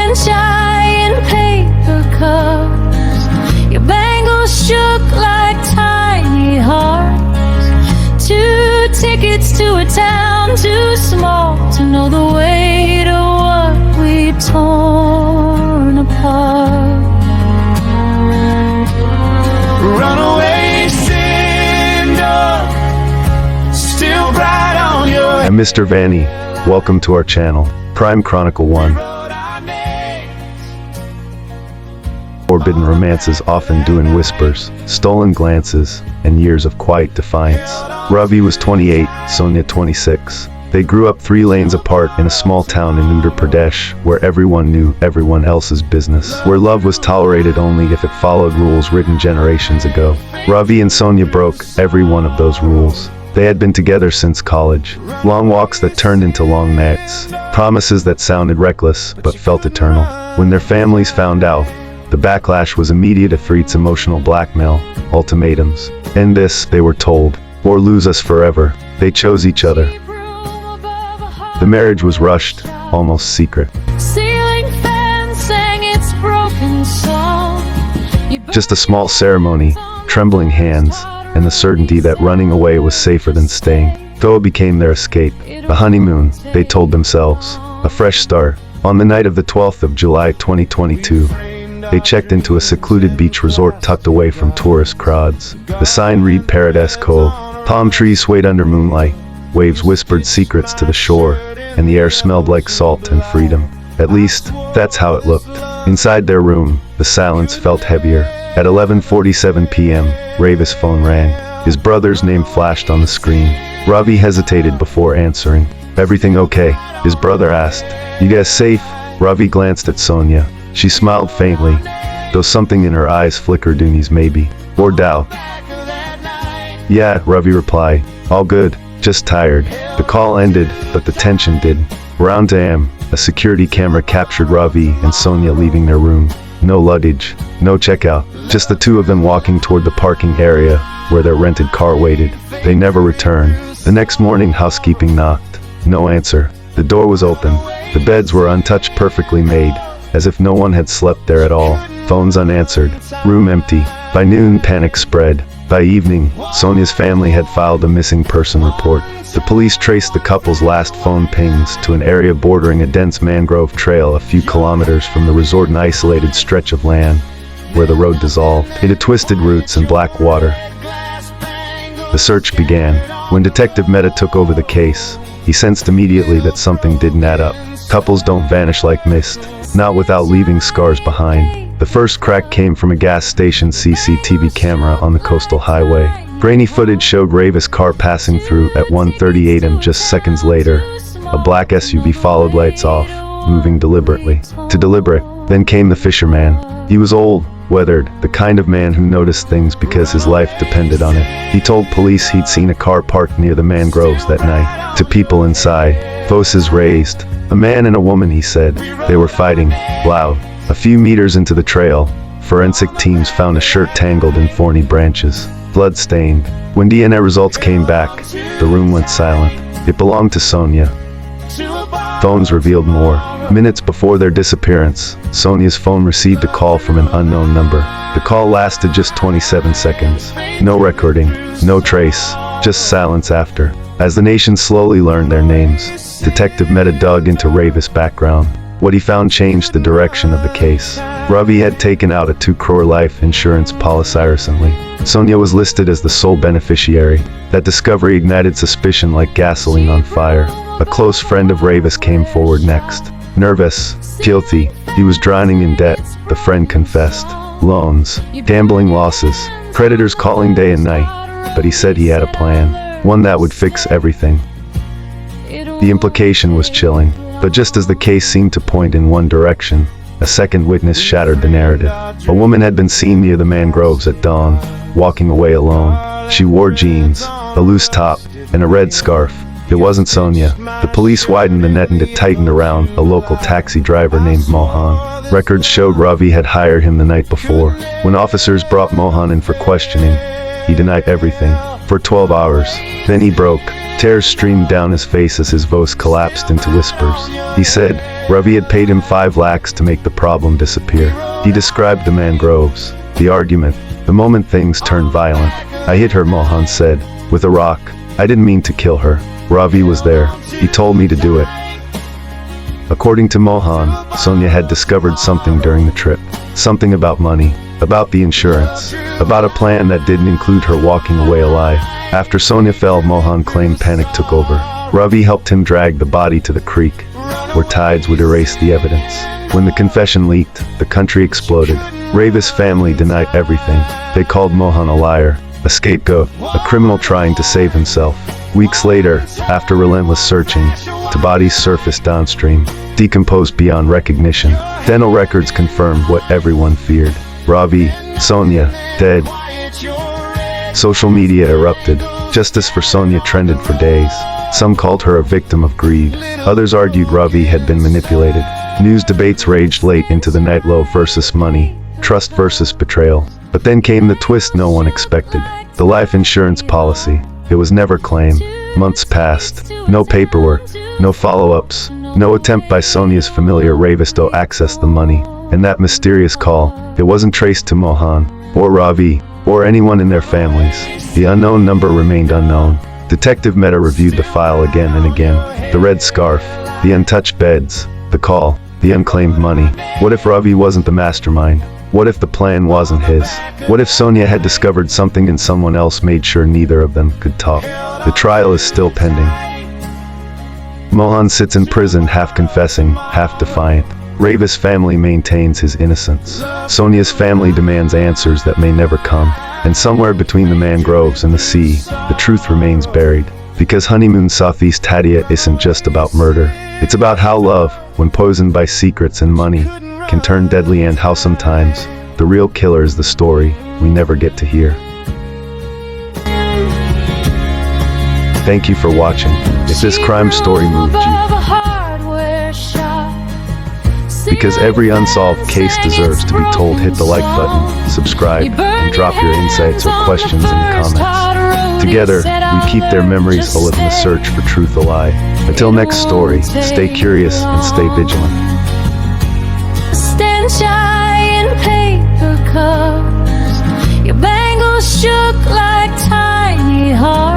and giant paper cups. Your bangles shook like tiny hearts. 2 tickets to a town too small to know the weight of what we'd torn apart. Runaway cinder, still bright on your I'm Mr. Vanny. Welcome to our channel, Crime Chronicle 1. Forbidden romances often do in whispers, stolen glances, and years of quiet defiance. Ravi was 28, Sonia 26. They grew up 3 lanes apart in a small town in Uttar Pradesh, where everyone knew everyone else's business, where love was tolerated only if it followed rules written generations ago. Ravi and Sonia broke every one of those rules. They had been together since college. Long walks that turned into long nights. Promises that sounded reckless, but felt eternal. When their families found out, the backlash was immediate. Threats, emotional blackmail, ultimatums. End this, they were told, or lose us forever. They chose each other. The marriage was rushed, almost secret. Ceiling fan sang its broken song. Just a small ceremony, trembling hands, and the certainty that running away was safer than staying. Though it became their escape. A honeymoon, they told themselves. A fresh start. On the night of the 12th of July 2022, they checked into a secluded beach resort tucked away from tourist crowds. The sign read Paradise Cove. Palm trees swayed under moonlight. Waves whispered secrets to the shore, and the air smelled like salt and freedom. At least, that's how it looked. Inside their room, the silence felt heavier. At 11:47 p.m., Ravi's phone rang. His brother's name flashed on the screen. Ravi hesitated before answering. "Everything okay?" his brother asked. "You guys safe?" Ravi glanced at Sonia. She smiled faintly, though something in her eyes flickered unease maybe, or doubt. "Yeah," Ravi replied. "All good, just tired." The call ended, but the tension didn't. Around 2 a.m., a security camera captured Ravi and Sonia leaving their room. No luggage, no checkout, just the 2 of them walking toward the parking area where their rented car waited. They never returned. The next morning, housekeeping knocked. No answer. The door was open. The beds were untouched, perfectly made, as if no one had slept there at all. Phones unanswered. Room empty. By noon, panic spread. By evening, Sonia's family had filed a missing person report. The police traced the couple's last phone pings to an area bordering a dense mangrove trail a few kilometers from the resort, an isolated stretch of land where the road dissolved into twisted roots and black water. The search began. When Detective Mehta took over the case, he sensed immediately that something didn't add up. Couples don't vanish like mist, not without leaving scars behind. The first crack came from a gas station CCTV camera on the coastal highway. Grainy footage showed Ravi's car passing through at 1:30 a.m. Just seconds later, a black SUV followed, lights off, moving deliberately. Then came the fisherman. He was old, weathered, the kind of man who noticed things because his life depended on it. He told police he'd seen a car parked near the mangroves that night. To people inside, voices raised. A man and a woman, he said. They were fighting, loud. A few meters into the trail, forensic teams found a shirt tangled in thorny branches, blood-stained. When DNA results came back, the room went silent. It belonged to Sonia. Phones revealed more. Minutes before their disappearance, Sonia's phone received a call from an unknown number. The call lasted just 27 seconds. No recording, no trace, just silence after. As the nation slowly learned their names, Detective Mehta dug into Ravi's background. What he found changed the direction of the case. Ravi had taken out a 2 crore life insurance policy recently. Sonia was listed as the sole beneficiary. That discovery ignited suspicion like gasoline on fire. A close friend of Ravi's came forward next. Nervous, guilty, he was drowning in debt, the friend confessed. Loans, gambling losses, creditors calling day and night. But he said he had a plan, one that would fix everything. The implication was chilling. But just as the case seemed to point in one direction, a second witness shattered the narrative. A woman had been seen near the mangroves at dawn, walking away alone. She wore jeans, a loose top, and a red scarf. It wasn't Sonia. The police widened the net and it tightened around a local taxi driver named Mohan. Records showed Ravi had hired him the night before. When officers brought Mohan in for questioning, he denied everything. for 12 hours. Then he broke. Tears streamed down his face as his voice collapsed into whispers. He said Ravi had paid him 5 lakhs to make the problem disappear. He described the mangroves, the argument, the moment things turned violent. I hit her, Mohan said, with a rock. I didn't mean to kill her. Ravi was there. He told me to do it. According to Mohan, Sonia had discovered something during the trip. Something about money, about the insurance, about a plan that didn't include her walking away alive. After Sonia fell, Mohan claimed panic took over. Ravi helped him drag the body to the creek, where tides would erase the evidence. When the confession leaked, the country exploded. Ravi's family denied everything. They called Mohan a liar, a scapegoat, a criminal trying to save himself. Weeks later, after relentless searching, the bodies surfaced downstream, decomposed beyond recognition. Dental records confirmed what everyone feared. Ravi, Sonia, dead. Social media erupted. Justice for Sonia trended for days. Some called her a victim of greed. Others argued Ravi had been manipulated. News debates raged late into the night. Love versus money, trust versus betrayal. But then came the twist no one expected. The life insurance policy. It was never claimed. Months passed. No paperwork. No follow-ups. No attempt by Sonia's familiar Ravis to access the money. And that mysterious call, it wasn't traced to Mohan, or Ravi, or anyone in their families. The unknown number remained unknown. Detective Mehta reviewed the file again and again. The red scarf, the untouched beds, the call, the unclaimed money. What if Ravi wasn't the mastermind? What if the plan wasn't his? What if Sonia had discovered something and someone else made sure neither of them could talk? The trial is still pending. Mohan sits in prison, half confessing, half defiant. Ravi's family maintains his innocence. Sonia's family demands answers that may never come. And somewhere between the mangroves and the sea, the truth remains buried. Because Honeymoon Se Hatya isn't just about murder. It's about how love, when poisoned by secrets and money, can turn deadly, and how sometimes the real killer is the story we never get to hear. Thank you for watching. If this crime story moved you, because every unsolved case deserves to be told, hit the like button, subscribe, and drop your insights or questions in the comments. Together, we keep their memories alive in the search for truth alive. Until next story, stay curious and stay vigilant. Stand shy in paper cups. Your bangles shook like tiny hearts.